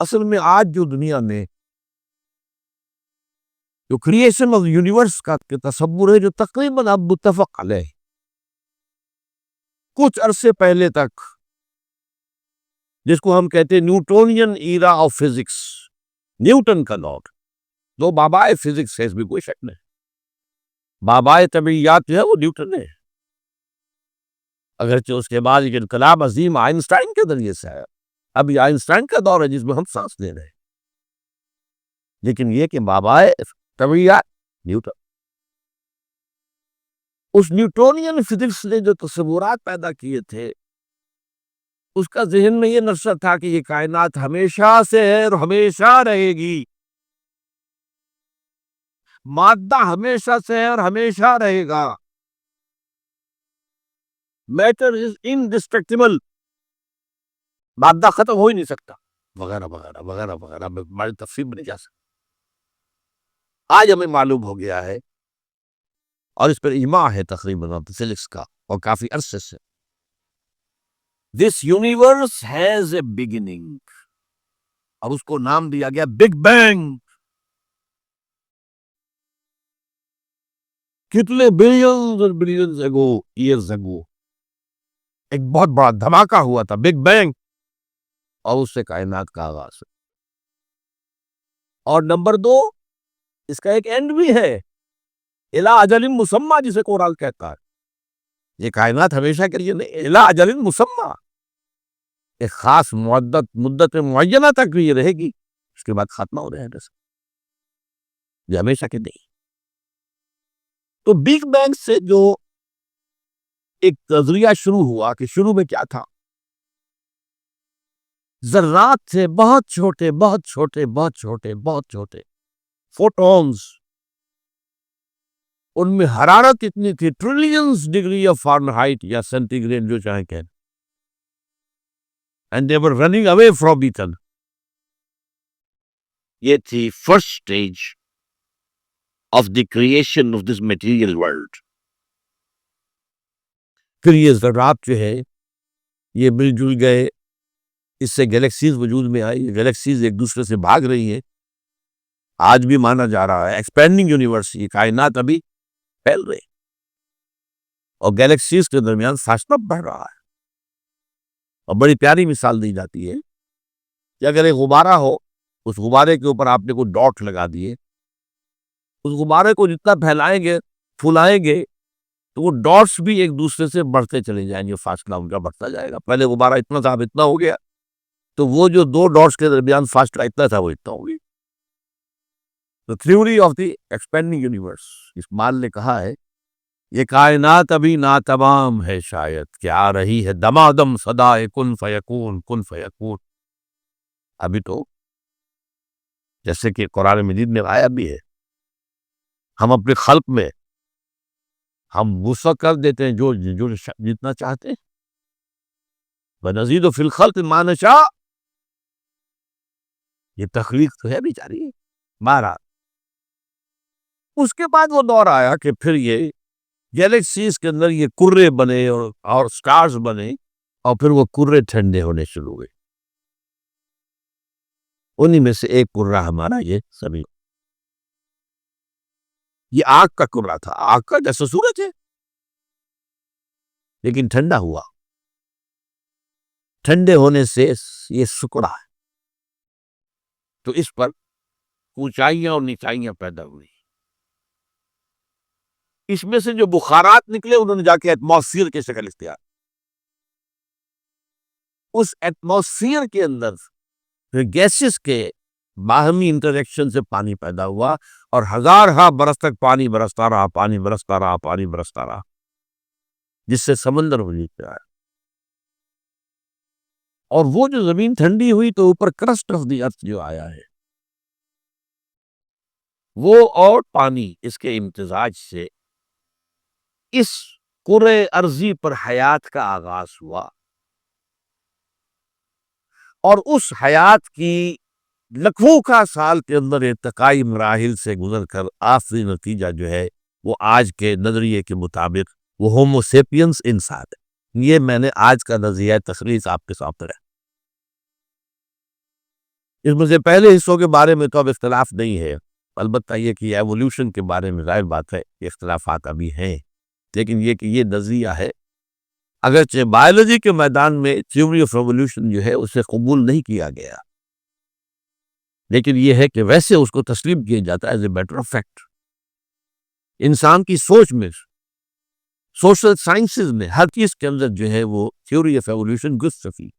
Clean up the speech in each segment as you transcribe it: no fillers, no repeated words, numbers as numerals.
اصل میں آج جو دنیا میں جو کریشن آف یونیورس کا تصور ہے، جو تقریباً اب متفق علیہ، کچھ عرصے پہلے تک جس کو ہم کہتے ہیں Newtonian era of physics, Newton کا دور، جو بابائے فزکس ہے، اس میں کوئی شک نہیں، بابائے طبیعیات جو ہے وہ نیوٹن ہے، اگرچہ اس کے بعد ایک انقلاب عظیم آئنسٹائن کے ذریعے سے آیا، ابھی آئنسٹائن کا دور ہے جس میں ہم سانس لے رہے ہیں، لیکن یہ کہ بابائے طبیعیات نیوٹن، اس نیوٹونین فزکس نے جو تصورات پیدا کیے تھے، اس کا ذہن میں یہ نقشہ تھا کہ یہ کائنات ہمیشہ سے ہے اور ہمیشہ رہے گی، مادہ ہمیشہ سے ہے اور ہمیشہ رہے گا، میٹر از انڈسٹرکٹیبل، مادہ ختم ہو ہی نہیں سکتا، وغیرہ وغیرہ وغیرہ وغیرہ، ہماری تفصیل میں نہیں جا سکتا۔ آج ہمیں معلوم ہو گیا ہے، اور اس پر اجماع ہے تقریباً فزکس کا، اور کافی عرصے سے، this universe has a beginning, اب اس کو نام دیا گیا بگ بینگ۔ کتنے بلینز اور بلینز اگو، ایئرز اگو، ایک بہت بڑا دھماکہ ہوا تھا، بگ بینگ، اور اس سے کائنات کا آغاز ہے۔ اور نمبر دو، اس کا ایک اینڈ بھی ہے، الی اجل مسمى، جسے قرآن کہتا ہے، یہ کائنات ہمیشہ کے لیے نہیں، الی اجل مسمى، ایک خاص مدت معینہ تک بھی یہ رہے گی، اس کے بعد ختمہ ہو رہے ہیں، یہ ہمیشہ کے نہیں۔ تو بگ بینگ سے جو ایک نظریہ شروع ہوا کہ شروع میں کیا تھا، ذرات تھے، بہت چھوٹے بہت چھوٹے بہت چھوٹے بہت چھوٹے فوٹونز، ان میں حرارت اتنی تھی، ٹریلینز ڈگری آف فارنہائٹ یا سینٹی گریڈ جو چاہیں کہیں، and they were running away from Eden. یہ تھی first stage of the creation of this material world. پھر یہ ذرات جو ہے یہ مل جل گئے، اس سے گیلیکسیز وجود میں آئی، یہ گیلیکسیز ایک دوسرے سے بھاگ رہی ہیں، آج بھی مانا جا رہا ہے ایکسپینڈنگ یونیورس، یہ کائنات ابھی پھیل رہی، اور گیلیکسیز کے درمیان فاصلہ بڑھ رہا ہے۔ اور بڑی پیاری مثال دی جاتی ہے کہ اگر ایک غبارہ ہو، اس غبارے کے اوپر آپ نے کوئی ڈاٹ لگا دیے، اس غبارے کو جتنا پھیلائیں گے پھولائیں گے تو وہ ڈاٹس بھی ایک دوسرے سے بڑھتے چلے جائیں گے، فاصلہ ان کا بڑھتا جائے گا، پہلے غبارہ اتنا تھا اب اتنا ہو گیا، تو وہ جو دو ڈاٹس کے درمیان فاصلہ اتنا تھا وہ اتنا ہو گیا۔ The theory of the expanding universe، اس مال نے کہا ہے یہ کائنات ابھی ناتمام ہے، شاید کہ آ رہی ہے دمادم صدائے کن فیکون کن فیکون، ابھی تو جیسے کہ قرآن مجید میں آیا بھی ہے، ہم اپنے خلق میں ہم وسعت کر دیتے ہیں جو جتنا چاہتے ہیں، وَنَزِيدُ فِي الْخَلْقِ مَا نَشَاءُ، یہ تخلیق تو ہے بھی جاری ہے مارا۔ اس کے بعد وہ دور آیا کہ پھر یہ گیلیکسیز کے اندر یہ کرے بنے اور سٹارز بنے، اور پھر وہ کرے ٹھنڈے ہونے شروع ہوئے، انہی میں سے ایک کرہ ہمارا یہ زمین، یہ آگ کا کرہ تھا، آگ کا جیسا سورج ہے لیکن ٹھنڈا ہوا، ٹھنڈے ہونے سے یہ سکڑا ہے، تو اس پر اونچائیاں اور نیچائیاں پیدا ہوئی، اس میں سے جو بخارات نکلے انہوں نے جا کے ایٹماسفیئر کی شکل اختیار، اس ایٹماسفیئر کے اندر گیسز کے باہمی انٹریکشن سے پانی پیدا ہوا، اور ہزارہا برس تک پانی برستا رہا، پانی برستا رہا، پانی برستا رہا، جس سے سمندر وجود میں آیا، اور وہ جو زمین ٹھنڈی ہوئی تو اوپر کرسٹ آف دی ارتھ جو آیا ہے وہ اور پانی، اس کے امتزاج سے اس کرۂ ارضی پر حیات کا آغاز ہوا، اور اس حیات کی لکھوں کا سال کے اندر ارتقائی مراحل سے گزر کر آخری نتیجہ جو ہے وہ آج کے نظریے کے مطابق وہ ہومو سیپینس انسان ہے۔ یہ میں نے آج کا نظریہ تخلیق آپ کے سامنے رکھا۔ اس میں سے پہلے حصوں کے بارے میں تو اب اختلاف نہیں ہے، البتہ یہ کہ ایوولوشن کے بارے میں ظاہر بات ہے کہ اختلافات ابھی ہیں، لیکن یہ کہ یہ نظریہ ہے، اگرچہ بایولوجی کے میدان میں تھیوری آف ایوولوشن جو ہے اسے قبول نہیں کیا گیا، لیکن یہ ہے کہ ویسے اس کو تسلیم کیا جاتا ہے as a matter of fact. انسان کی سوچ میں، سوشل سائنسز میں، ہر چیز کے اندر جو ہے وہ تھیوری آف ایوولوشن گھس چکی۔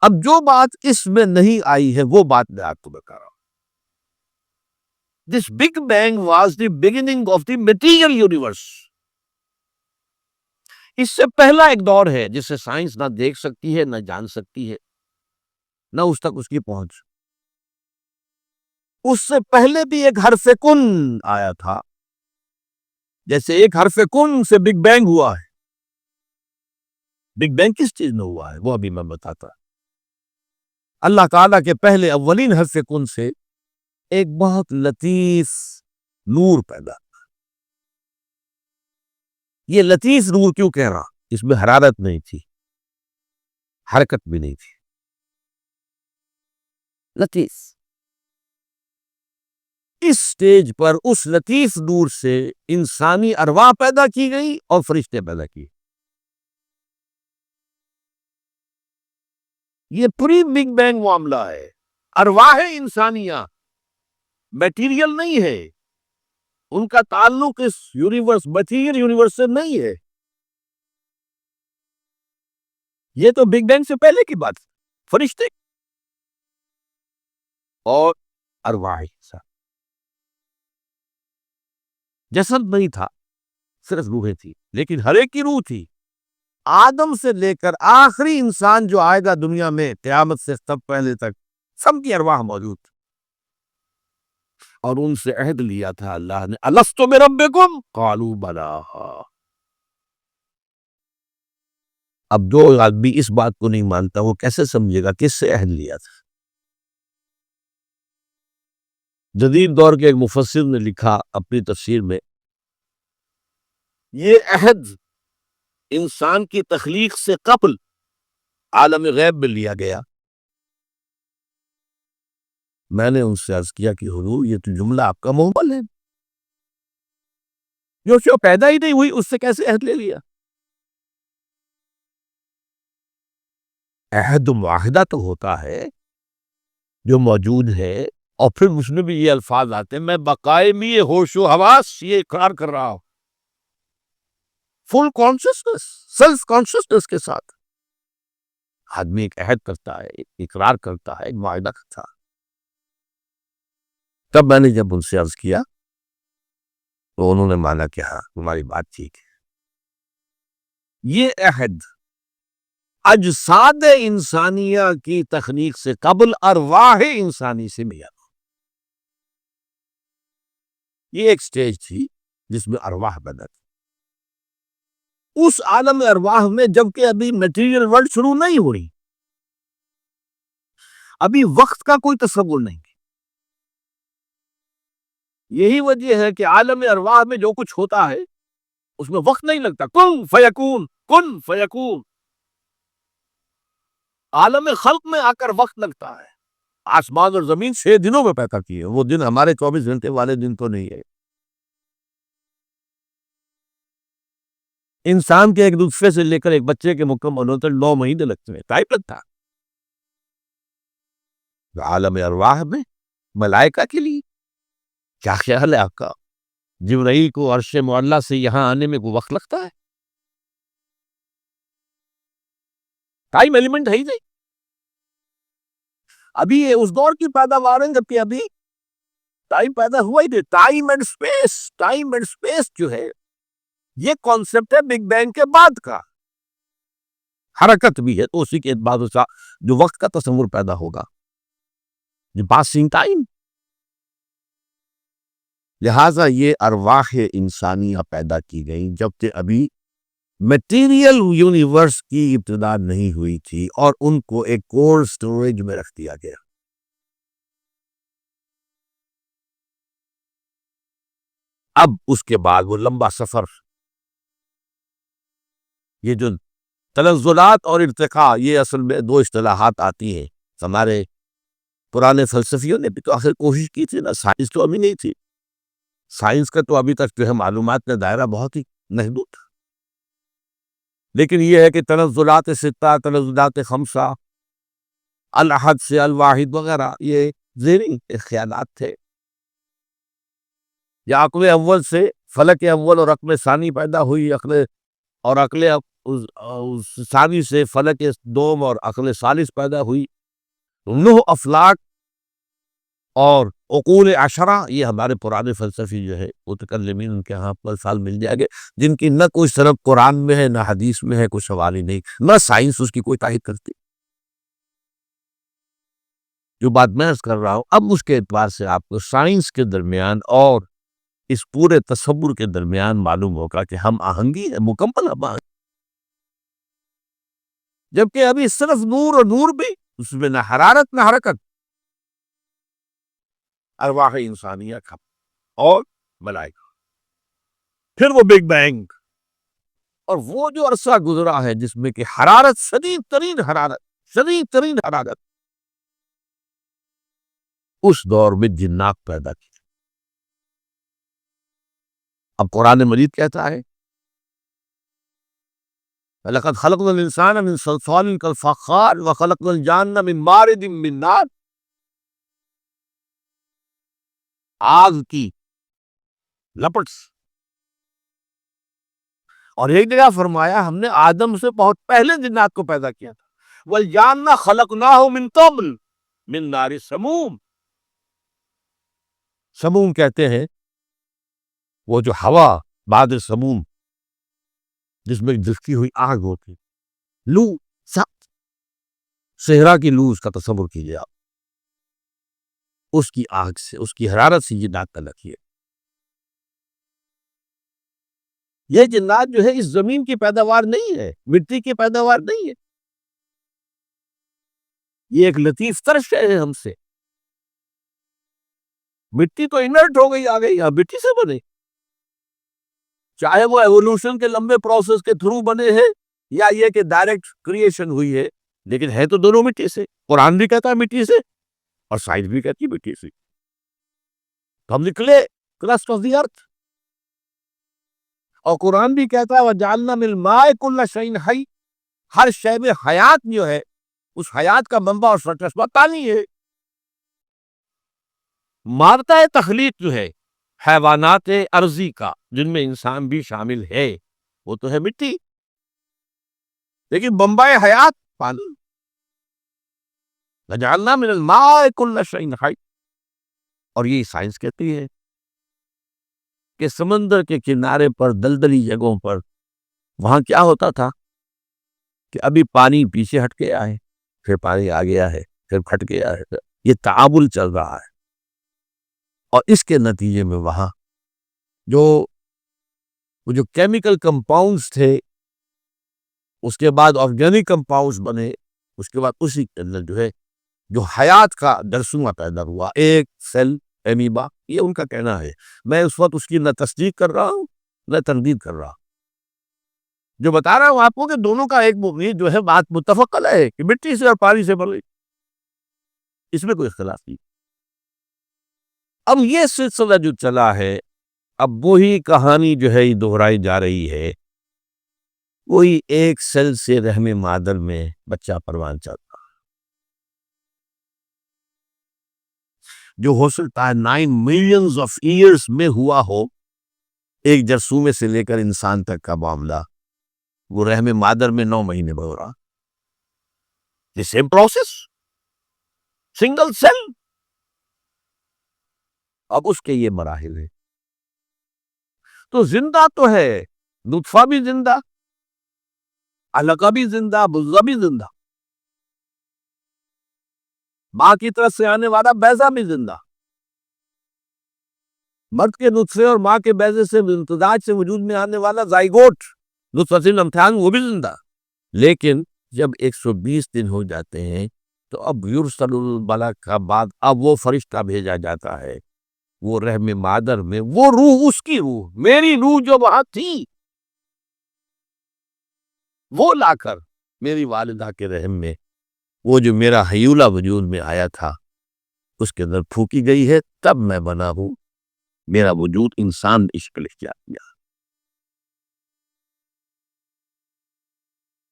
اب جو بات اس میں نہیں آئی ہے وہ بات میں آپ کو بتا رہا ہوں۔ This big bang was the beginning of the material universe. اس سے پہلا ایک دور ہے جسے سائنس نہ دیکھ سکتی ہے، نہ جان سکتی ہے، نہ اس تک اس کی پہنچ۔ اس سے پہلے بھی ایک حرف کن آیا تھا، جیسے ایک حرف کن سے بگ بینگ ہوا ہے۔ بگ بینگ کس چیز میں ہوا ہے وہ ابھی میں بتاتا۔ اللہ تعالیٰ کے پہلے اولین حرف کن سے ایک بہت لطیف نور پیدا۔ یہ لطیف نور کیوں کہہ رہا؟ اس میں حرارت نہیں تھی، حرکت بھی نہیں تھی، لطیف۔ اس سٹیج پر اس لطیف نور سے انسانی ارواح پیدا کی گئی اور فرشتے پیدا کیے۔ یہ پری بگ بینگ معاملہ ہے۔ ارواح انسانیہ میٹیریل نہیں ہے، ان کا تعلق اس یونیورس میٹیریل یونیورس سے نہیں ہے۔ یہ تو بگ بینگ سے پہلے کی بات، فرشتے اور ارواح انسان۔ جسد نہیں تھا، صرف روحیں تھی، لیکن ہر ایک کی روح تھی۔ آدم سے لے کر آخری انسان جو آئے گا دنیا میں قیامت سے تب پہلے تک، سب کی ارواح موجود تھی، اور ان سے عہد لیا تھا اللہ نے، الست بربکم قالوا بلی۔ اب جو آدمی اس بات کو نہیں مانتا وہ کیسے سمجھے گا کس سے عہد لیا تھا؟ جدید دور کے ایک مفسر نے لکھا اپنی تفسیر میں، یہ عہد انسان کی تخلیق سے قبل عالم غیب میں لیا گیا۔ میں نے ان سے عرض کیا کہ حضور یہ تو جملہ آپ کا محمل ہے، جو شو پیدا ہی نہیں ہوئی اس سے کیسے عہد لے لیا؟ عہد معاہدہ تو ہوتا ہے جو موجود ہے، اور پھر اس میں بھی یہ الفاظ آتے ہیں، میں بقائمی ہوش و حواس یہ اقرار کر رہا ہوں، فل کانشسنس، سیلف کانشسنس کے ساتھ آدمی ایک عہد کرتا ہے، ایک اقرار کرتا ہے، ایک معاہدہ کرتا ہے۔ تب میں نے جب ان سے عرض کیا تو انہوں نے مانا کہ ہاں تمہاری بات ٹھیک ہے، یہ عہد اجساد انسانیہ کی تخلیق سے قبل ارواح انسانی سے ملا۔ یہ ایک سٹیج تھی جس میں ارواح پیدا تھی۔ اس عالم ارواح میں جبکہ ابھی میٹیریل ورلڈ شروع نہیں ہوئی، ابھی وقت کا کوئی تصور نہیں۔ یہی وجہ ہے کہ عالم ارواح میں جو کچھ ہوتا ہے اس میں وقت نہیں لگتا، کن فیکون کن فیکون۔ عالم خلق میں آ کر وقت لگتا ہے۔ آسمان اور زمین 6 دنوں میں پیدا کیے، وہ دن ہمارے 24 گھنٹے والے دن تو نہیں ہے۔ انسان کے ایک نطفے سے لے کر ایک بچے کے مکمل ہونے تک 9 مہینے لگتے ہیں، ٹائم لگتا ہے۔ عالم ارواح میں ملائکہ کے لیے کیا خیال ہے آپ کا؟ جبرائیل کو عرش معلیٰ سے یہاں آنے میں کوئی وقت لگتا ہے؟ ٹائم ایلیمنٹ ہے ہی نہیں۔ ابھی یہ اس دور کی پیداوار ہے جبکہ ابھی ٹائم پیدا ہوا ہی نہیں۔ ٹائم اینڈ سپیس جو ہے یہ کانسیپٹ ہے بگ بینگ کے بعد کا۔ حرکت بھی ہے تو اسی کے بعد جو وقت کا تصور پیدا ہوگا، پاسنگ ٹائم۔ لہٰذا یہ ارواح انسانیہ پیدا کی گئی جبکہ ابھی میٹیریل یونیورس کی ابتدا نہیں ہوئی تھی، اور ان کو ایک کولڈ سٹوریج میں رکھ دیا گیا۔ اب اس کے بعد وہ لمبا سفر، یہ جو تنزلات اور ارتقاء، یہ اصل میں 2 اصطلاحات آتی ہیں، ہمارے پرانے فلسفیوں نے بھی تو آخر کوشش کی تھی نا، سائنس تو ابھی نہیں تھی، سائنس کا تو ابھی تک جو ہے معلومات کا دائرہ بہت ہی محدود تھا، لیکن یہ ہے کہ تنزلات ستہ، تنزلات خمسہ، الاحد سے الواحد وغیرہ، یہ ذہنی خیالات تھے، یا عقل اول سے فلک اول اور عقل ثانی پیدا ہوئی، عقل ثانی سے فلک دوم اور عقل ثالث پیدا ہوئی، نوح افلاک اور عقول عشرہ، یہ ہمارے پرانے فلسفی جو ہے متکلمین ان کے ہاں پر سال مل جائے گے، جن کی نہ کوئی سند قرآن میں ہے، نہ حدیث میں ہے، کوئی سوال ہی نہیں، نہ سائنس اس کی کوئی تائید کرتی۔ جو بات میں عرض کر رہا ہوں اب اس کے اعتبار سے آپ کو سائنس کے درمیان اور اس پورے تصور کے درمیان معلوم ہوگا کہ ہم آہنگی ہے، مکمل ہم آہنگی، جبکہ ابھی صرف نور، اور نور بھی اس میں نہ حرارت نہ حرکت، ارواح انسانیہ کا اور ملائکہ، پھر وہ بگ بینگ، اور وہ جو عرصہ گزرا ہے جس میں کہ حرارت، شدید ترین حرارت، اس دور میں جنات پیدا کی۔ اب قرآن مجید کہتا ہے لَقَدْ خَلَقْنَا الْإِنسَانَ مِنْ صَلْصَالٍ كَالْفَخَّارِ وَخَلَقْنَا الْجَانَّ مِنْ مَارِجٍ مِنْ نَارٍ، آگ کی لپٹ سے، اور ایک جگہ فرمایا ہم نے آدم سے بہت پہلے جنات کو پیدا کیا تھا، وَالْجَانَّ خَلَقْنَاهُ مِنْ قَبْلُ مِنْ نَارِ السَّمُومِ، سموم کہتے ہیں وہ جو ہوا بعد سموم جس میں دھسکی ہوئی آگ ہوتی، لو، سخت صحرا کی لو، اس کا تصور کیجیے آپ، اس کی آگ سے، اس کی حرارت سے یہ جنات پیدا کیے۔ یہ جنات جو ہے اس زمین کی پیداوار نہیں ہے، مٹی کی پیداوار نہیں ہے، یہ ایک لطیف تر شے ہے ہم سے، مٹی تو انرٹ ہو گئی، آ گئی، اب مٹی سے بنے، چاہے وہ ایوولوشن کے لمبے پروسیس کے تھرو بنے ہیں یا یہ کہ ڈائریکٹ کریشن ہوئی ہے، لیکن ہے تو دونوں مٹی سے، قرآن بھی کہتا ہے مٹی سے اور سائنس بھی کہتی ہے مٹی سے، تو ہم نکلے کرسٹ آف دی ارتھ، اور قرآن بھی کہتا ہے وَجَعَلْنَا مِنَ الْمَاءِ كُلَّ شَيْءٍ حَيٍّ، ہر شے میں حیات جو ہے اس حیات کا منبع اور سرچشمہ پانی ہے۔ مادہ تخلیق جو ہے حیوانات ارضی کا، جن میں انسان بھی شامل ہے، وہ تو ہے مٹی، لیکن منبع حیات پانی، وَجَعَلْنَا مِنَ الْمَاءِ كُلَّ شَيْءٍ حَيٍّ، اور یہ سائنس کہتی ہے کہ سمندر کے کنارے پر، دلدلی جگہوں پر، وہاں کیا ہوتا تھا کہ ابھی پانی پیچھے ہٹ کے آئے، پھر پانی آ گیا ہے، پھر ہٹ گیا ہے، یہ تعامل چل رہا ہے، اور اس کے نتیجے میں وہاں وہ جو کیمیکل کمپاؤنڈز تھے، اس کے بعد آرگینک کمپاؤنڈز بنے، اس کے بعد اسی کے اندر جو ہے جو حیات کا درسمہ پیدا ہوا، ایک سیل امیبا، یہ ان کا کہنا ہے، میں اس وقت اس کی نہ تصدیق کر رہا ہوں نہ تردید کر رہا ہوں، جو بتا رہا ہوں آپ کو کہ دونوں کا ایک جو ہے بات متفق علیہ ہے کہ مٹی سے اور پانی سے بنے، اس میں کوئی اختلاف نہیں۔ اب یہ سلسلہ جو چلا ہے، اب وہی کہانی جو ہے دہرائی جا رہی ہے، وہی ایک سیل سے رحم مادر میں بچہ پروان چلتا جو ہو سکتا ہے 9 ملینز آف ایئرز میں ہوا ہو، ایک جرثومے سے لے کر انسان تک کا معاملہ وہ رحم مادر میں 9 مہینے میں ہو رہا، the same process, single cell, اب اس کے یہ مراحل ہیں، تو زندہ تو ہے، نطفہ بھی زندہ، علقہ بھی زندہ، مضغہ بھی زندہ، ماں کی طرف سے آنے والا بیضہ بھی زندہ، مرد کے نطفے اور ماں کے بیضے سے امتزاج سے وجود میں آنے والا زائگوٹ نطفۃ الامتحان وہ بھی زندہ، لیکن جب 120 دن ہو جاتے ہیں تو اب یرسل الملک کا بعد اب وہ فرشتہ بھیجا جاتا ہے، وہ رحم مادر میں وہ روح، اس کی روح، میری روح جو وہاں تھی، وہ لا کر میری والدہ کے رحم میں وہ جو میرا حیولہ وجود میں آیا تھا اس کے اندر پھونکی گئی ہے، تب میں بنا ہوں، میرا وجود انسان شکل اختیار کیا۔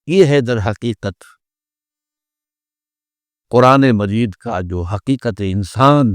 یہ ہے در حقیقت قرآن مجید کا جو حقیقت انسان